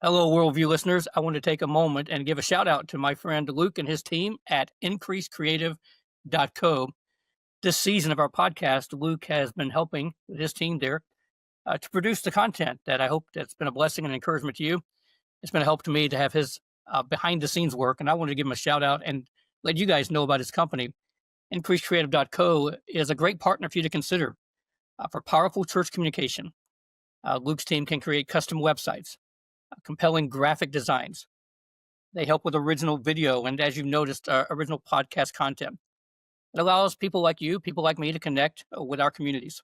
Hello, Worldview listeners. I want to take a moment and give a shout out to my friend Luke and his team at increasecreative.co. This season of our podcast, Luke has been helping his team there to produce the content that I hope that's been a blessing and encouragement to you. It's been a help to me to have his behind the scenes work, and I want to give him a shout out and let you guys know about his company. Increasecreative.co is a great partner for you to consider for powerful church communication. Luke's team can create custom websites, compelling graphic designs. They help with original video and, as you've noticed, original podcast content. It allows people like you, people like me, to connect with our communities.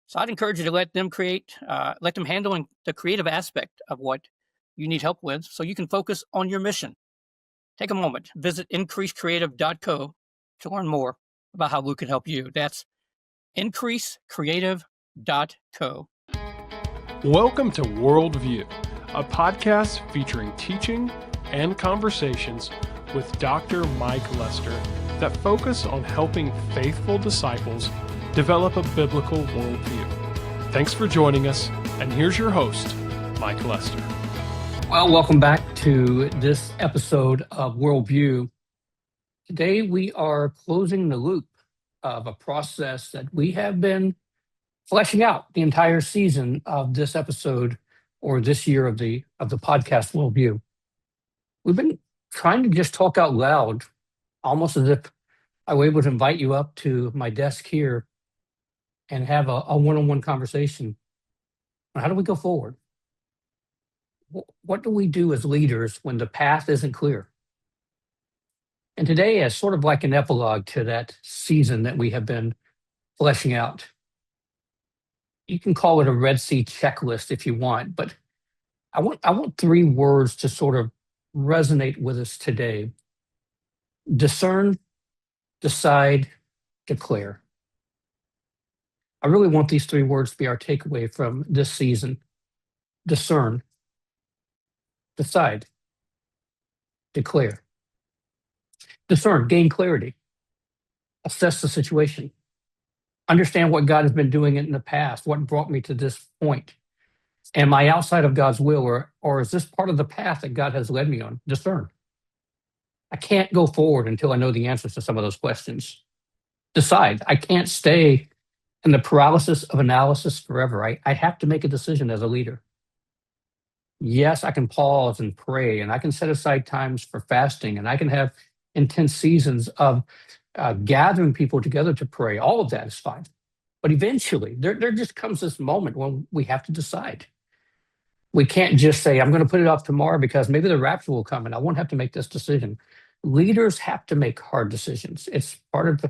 So I'd encourage you to let them handle the creative aspect of what you need help with so you can focus on your mission. Take a moment, visit increasecreative.co to learn more about how Luke can help you. That's increasecreative.co. Welcome to Worldview, a podcast featuring teaching and conversations with Dr. Mike Lester that focus on helping faithful disciples develop a biblical worldview. Thanks for joining us, and here's your host, Mike Lester. Well, welcome back to this episode of Worldview. Today we are closing the loop of a process that we have been fleshing out the entire season of this episode or this year of the podcast Worldview. We've been trying to just talk out loud, almost as if I were able to invite you up to my desk here and have a one-on-one conversation. How do we go forward? What do we do as leaders when the path isn't clear? And today is sort of like an epilogue to that season that we have been fleshing out. You can call it a Red Sea checklist if you want, but I want three words to sort of resonate with us today. Discern, decide, declare. I really want these three words to be our takeaway from this season. Discern, decide, declare. Discern, gain clarity, assess the situation, understand what God has been doing in the past, what brought me to this point. Am I outside of God's will, or is this part of the path that God has led me on? Discern. I can't go forward until I know the answers to some of those questions. Decide. I can't stay in the paralysis of analysis forever. I have to make a decision as a leader. Yes, I can pause and pray, and I can set aside times for fasting, and I can have intense seasons of gathering people together to pray. All of that is fine. But eventually, there just comes this moment when we have to decide. We can't just say, I'm going to put it off tomorrow because maybe the rapture will come and I won't have to make this decision. Leaders have to make hard decisions. It's part of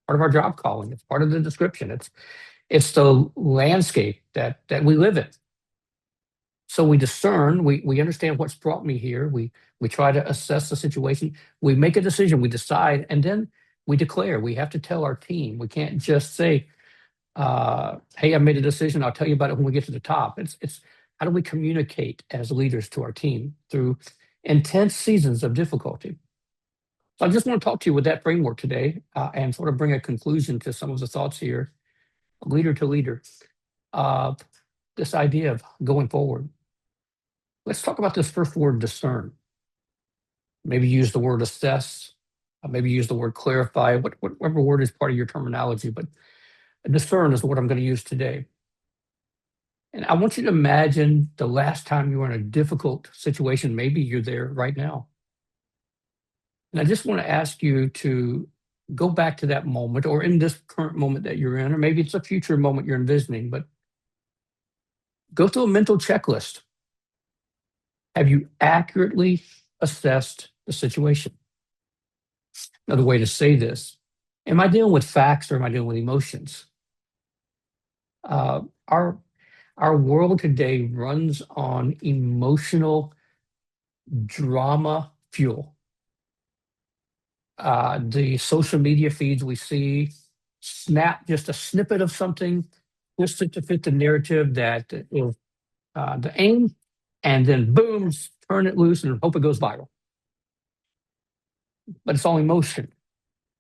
our job calling. It's part of the description. It's the landscape that we live in. So we discern, we understand what's brought me here. We try to assess the situation. We make a decision, we decide, and then we declare. We have to tell our team. We can't just say, hey, I made a decision. I'll tell you about it when we get to the top. It's how do we communicate as leaders to our team through intense seasons of difficulty? So I just want to talk to you with that framework today and sort of bring a conclusion to some of the thoughts here, leader to leader, this idea of going forward. Let's talk about this first word, discern. Maybe use the word assess, maybe use the word clarify, whatever word is part of your terminology, but discern is what I'm going to use today. And I want you to imagine the last time you were in a difficult situation. Maybe you're there right now. And I just want to ask you to go back to that moment, or in this current moment that you're in, or maybe it's a future moment you're envisioning, but go through a mental checklist. Have you accurately assessed the situation? Another way to say this, am I dealing with facts or am I dealing with emotions? Our world today runs on emotional drama fuel. The social media feeds we see snap just a snippet of something just to fit the narrative that is the aim, and then boom, turn it loose and hope it goes viral. But it's all emotion.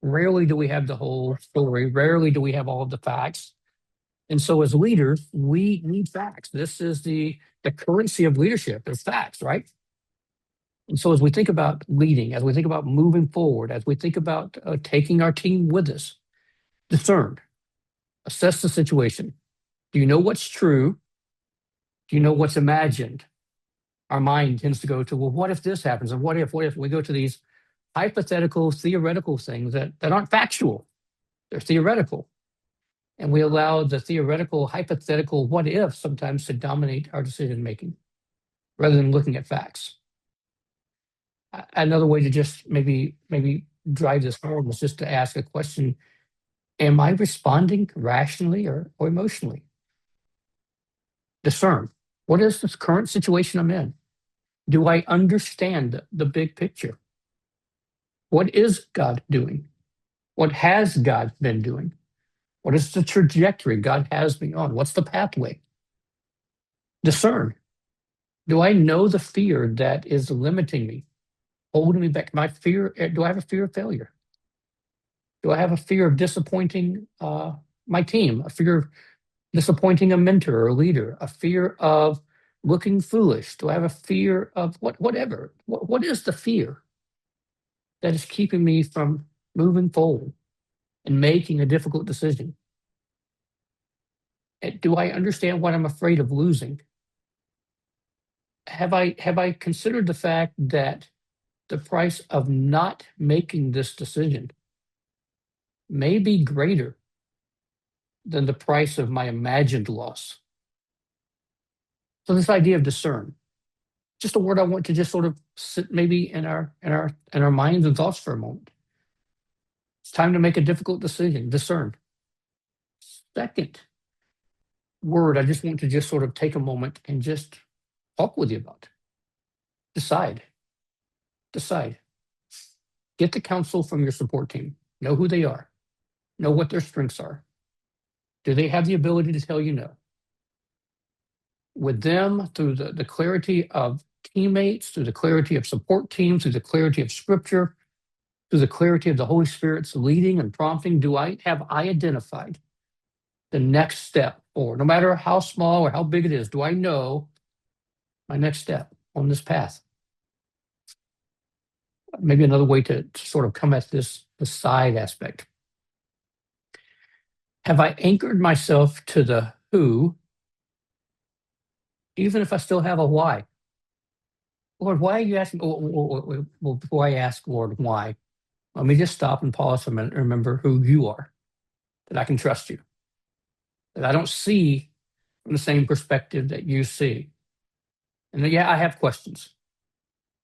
Rarely do we have the whole story. Rarely do we have all of the facts. And so as leaders, we need facts. This is the currency of leadership is facts, right? And so as we think about leading, as we think about moving forward, as we think about taking our team with us, discern, assess the situation. Do you know what's true? Do you know what's imagined? Our mind tends to go to, well, what if this happens? And what if we go to these hypothetical, theoretical things that aren't factual? They're theoretical. And we allow the theoretical, hypothetical what if sometimes to dominate our decision making rather than looking at facts. Another way to just maybe drive this home is just to ask a question: am I responding rationally or emotionally? Discern. What is this current situation I'm in? Do I understand the big picture? What is God doing? What has God been doing? What is the trajectory God has me on? What's the pathway? Discern. Do I know the fear that is limiting me, holding me back? My fear. Do I have a fear of failure? Do I have a fear of disappointing my team? A fear of disappointing a mentor or a leader? A fear of looking foolish? Do I have a fear of whatever? What is the fear that is keeping me from moving forward and making a difficult decision? Do I understand what I'm afraid of losing? Have I considered the fact that the price of not making this decision may be greater than the price of my imagined loss? So this idea of discern, just a word I want to just sort of sit maybe in our minds and thoughts for a moment. It's time to make a difficult decision. Discern. Second word, I just want to just sort of take a moment and just talk with you about. Decide. Decide. Get the counsel from your support team. Know who they are. Know what their strengths are. Do they have the ability to tell you no? With them, through the clarity of teammates, through the clarity of support teams, through the clarity of scripture, through the clarity of the Holy Spirit's leading and prompting, have I identified the next step forward? No matter how small or how big it is, do I know my next step on this path? Maybe another way to sort of come at this, the side aspect. Have I anchored myself to the who, even if I still have a why? Lord, why are you asking? Well, before I ask, Lord, why, let me just stop and pause for a minute and remember who you are, that I can trust you, that I don't see from the same perspective that you see. And yeah, I have questions,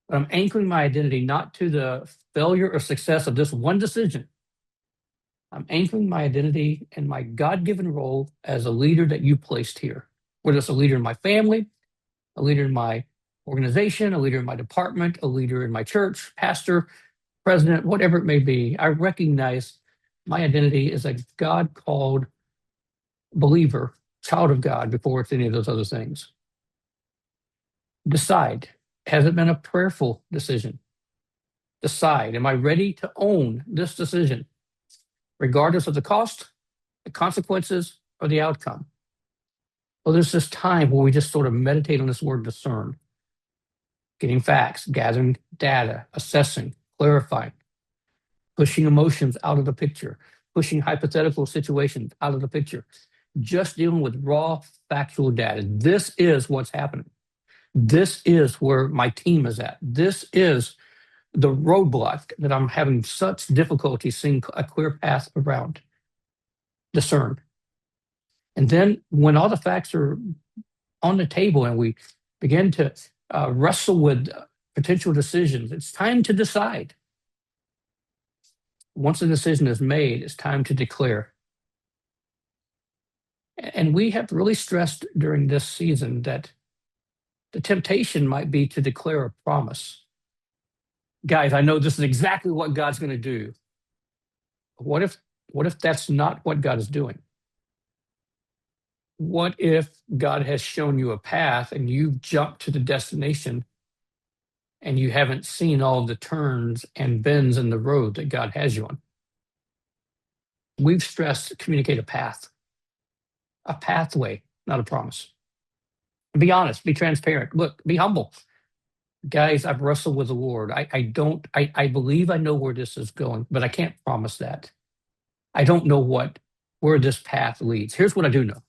but I'm anchoring my identity not to the failure or success of this one decision. I'm anchoring my identity in my God-given role as a leader that you placed here, whether it's a leader in my family, a leader in my organization, a leader in my department, a leader in my church, pastor, president, whatever it may be. I recognize my identity as a God-called believer, child of God, before it's any of those other things. Decide. Has it been a prayerful decision? Decide. Am I ready to own this decision, regardless of the cost, the consequences, or the outcome? Well, there's this time where we just sort of meditate on this word discern, getting facts, gathering data, assessing, clarifying, pushing emotions out of the picture, pushing hypothetical situations out of the picture, just dealing with raw factual data. This is what's happening. This is where my team is at. This is the roadblock that I'm having such difficulty seeing a clear path around. Discern. And then when all the facts are on the table and we begin to wrestle with potential decisions, it's time to decide. Once the decision is made, it's time to declare. And we have really stressed during this season that the temptation might be to declare a promise. Guys, I know this is exactly what God's going to do. What if that's not what God is doing? What if God has shown you a path and you've jumped to the destination and you haven't seen all the turns and bends in the road that God has you on? We've stressed communicate a path. a pathway, not a promise. Be honest, be transparent. Look, be humble. Guys, I've wrestled with the Lord. I believe I know where this is going, but I can't promise that. I don't know where this path leads. Here's what I do know.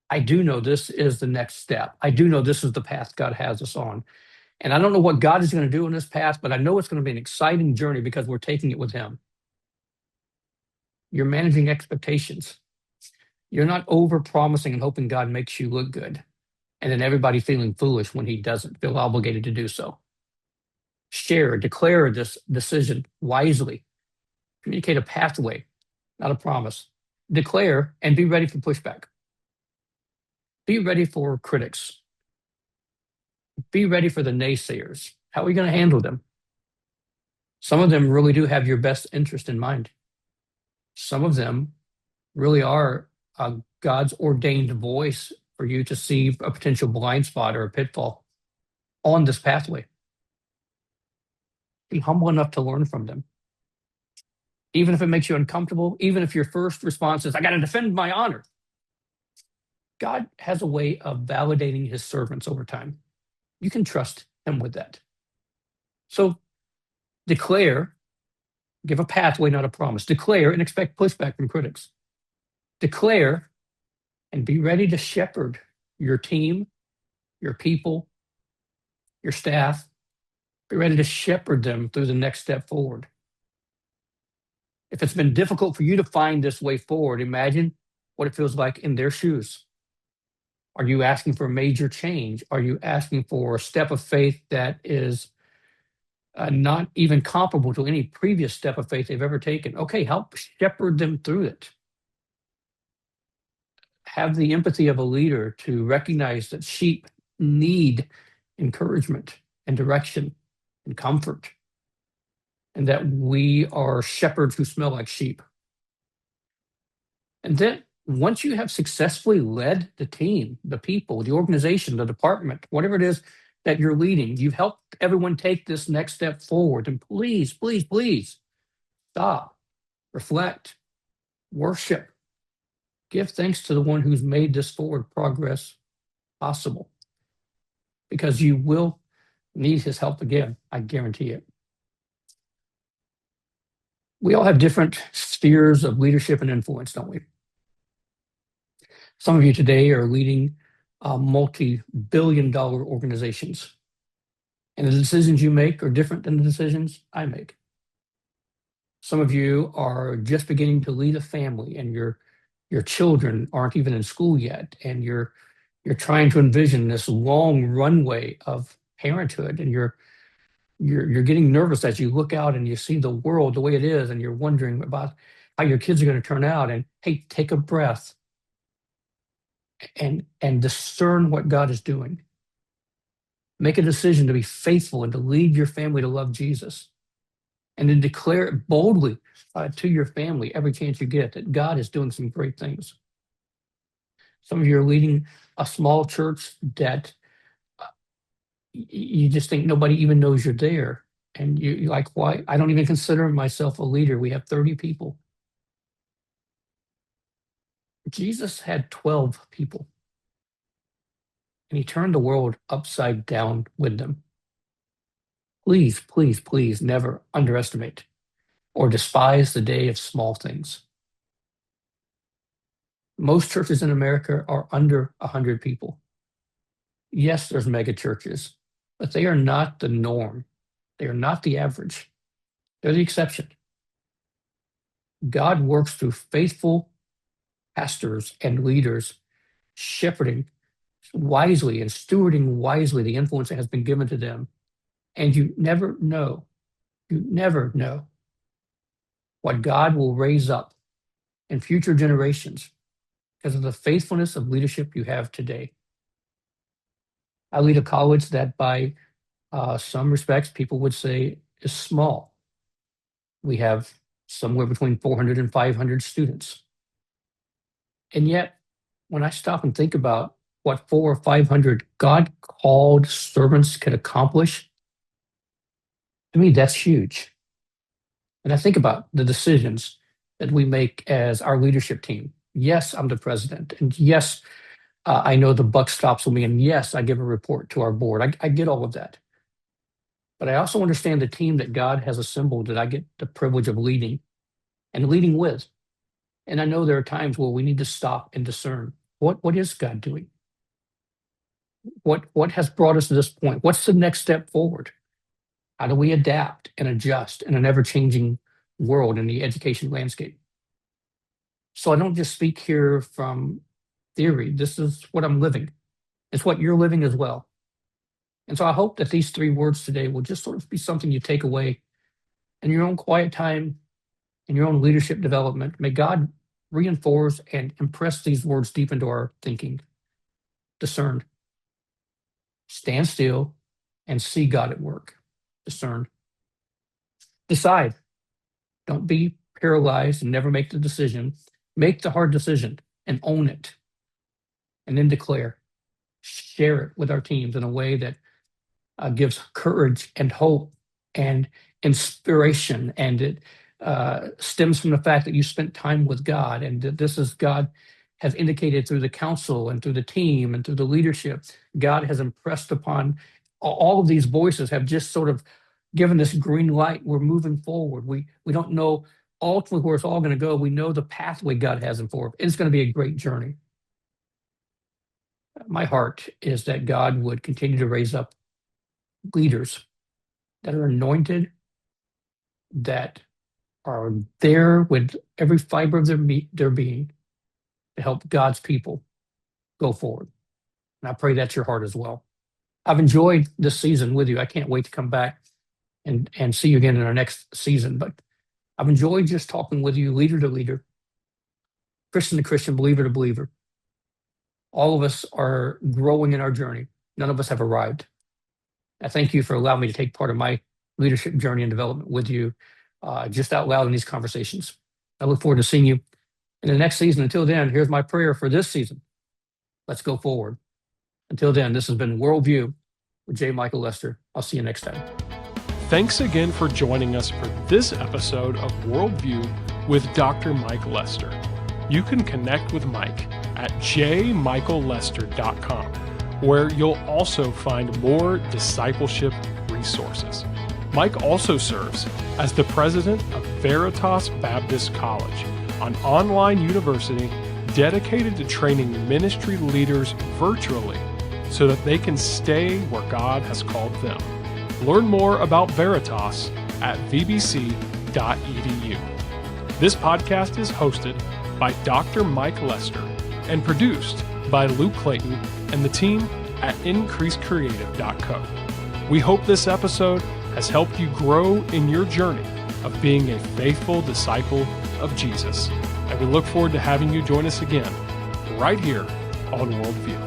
I do know this is the next step. I do know this is the path God has us on. And I don't know what God is going to do in this path, but I know it's going to be an exciting journey because we're taking it with Him. You're managing expectations. You're not over promising and hoping God makes you look good. And then everybody feeling foolish when He doesn't feel obligated to do so. Share, declare this decision wisely. Communicate a pathway, not a promise. Declare and be ready for pushback. Be ready for critics. Be ready for the naysayers. How are we going to handle them? Some of them really do have your best interest in mind. Some of them really are God's ordained voice for you to see a potential blind spot or a pitfall on this pathway. Be humble enough to learn from them. Even if it makes you uncomfortable, even if your first response is, I got to defend my honor. God has a way of validating His servants over time. You can trust Him with that. So declare, give a pathway, not a promise. Declare and expect pushback from critics. Declare and be ready to shepherd your team, your people, your staff. Be ready to shepherd them through the next step forward. If it's been difficult for you to find this way forward, imagine what it feels like in their shoes. Are you asking for a major change? Are you asking for a step of faith that is not even comparable to any previous step of faith they've ever taken? Okay, help shepherd them through it. Have the empathy of a leader to recognize that sheep need encouragement and direction and comfort, and that we are shepherds who smell like sheep. And then once you have successfully led the team, the people, the organization, the department, whatever it is that you're leading, you've helped everyone take this next step forward. And please, please, please stop, reflect, worship, give thanks to the one who's made this forward progress possible. Because you will need His help again, I guarantee it. We all have different spheres of leadership and influence, don't we? Some of you today are leading multi-billion-dollar organizations. And the decisions you make are different than the decisions I make. Some of you are just beginning to lead a family, and your children aren't even in school yet, and you're trying to envision this long runway of parenthood, and you're getting nervous as you look out and you see the world the way it is, and you're wondering about how your kids are going to turn out. And hey, take a breath and discern what God is doing. Make a decision to be faithful and to lead your family to love Jesus, and to declare it boldly to your family every chance you get that God is doing some great things. Some of you are leading a small church that you just think nobody even knows you're there. And you're like, why? I don't even consider myself a leader. We have 30 people. Jesus had 12 people, and He turned the world upside down with them. Please, please, please never underestimate or despise the day of small things. Most churches in America are under 100 people. Yes, there's mega churches, but they are not the norm. They are not the average. They're the exception. God works through faithful pastors and leaders, shepherding wisely and stewarding wisely the influence that has been given to them. And you never know what God will raise up in future generations because of the faithfulness of leadership you have today. I lead a college that by some respects people would say is small. We have somewhere between 400 and 500 students. And yet, when I stop and think about what 400 or 500 God-called servants could accomplish, to me, that's huge. And I think about the decisions that we make as our leadership team. Yes, I'm the president. And yes, I know the buck stops with me. And yes, I give a report to our board. I get all of that. But I also understand the team that God has assembled that I get the privilege of leading and leading with. And I know there are times where we need to stop and discern what is God doing? What has brought us to this point? What's the next step forward? How do we adapt and adjust in an ever-changing world in the education landscape? So I don't just speak here from theory. This is what I'm living. It's what you're living as well. And so I hope that these 3 words today will just sort of be something you take away in your own quiet time, in your own leadership development. May God reinforce and impress these words deep into our thinking. Discern. Stand still and see God at work. Discern. Decide. Don't be paralyzed and never make the decision. Make the hard decision and own it. And then declare. Share it with our teams in a way that gives courage and hope and inspiration. And it stems from the fact that you spent time with God, and that this is God has indicated through the council and through the team and through the leadership. God has impressed upon all of these voices have just sort of given this green light. We're moving forward. We don't know ultimately where it's all going to go. We know the pathway God has in for. It's going to be a great journey. My heart is that God would continue to raise up leaders that are anointed, that are there with every fiber of their being to help God's people go forward. And I pray that's your heart as well. I've enjoyed this season with you. I can't wait to come back and see you again in our next season. But I've enjoyed just talking with you, leader to leader, Christian to Christian, believer to believer. All of us are growing in our journey. None of us have arrived. I thank you for allowing me to take part of my leadership journey and development with you just out loud in these conversations. I look forward to seeing you in the next season. Until then, here's my prayer for this season. Let's go forward. Until then, this has been Worldview with J. Michael Lester. I'll see you next time. Thanks again for joining us for this episode of Worldview with Dr. Mike Lester. You can connect with Mike at jmichaellester.com, where you'll also find more discipleship resources. Mike also serves as the president of Veritas Baptist College, an online university dedicated to training ministry leaders virtually so that they can stay where God has called them. Learn more about Veritas at vbc.edu. This podcast is hosted by Dr. Mike Lester and produced by Luke Clayton and the team at increasecreative.co. We hope this episode has helped you grow in your journey of being a faithful disciple of Jesus. And we look forward to having you join us again right here on Worldview.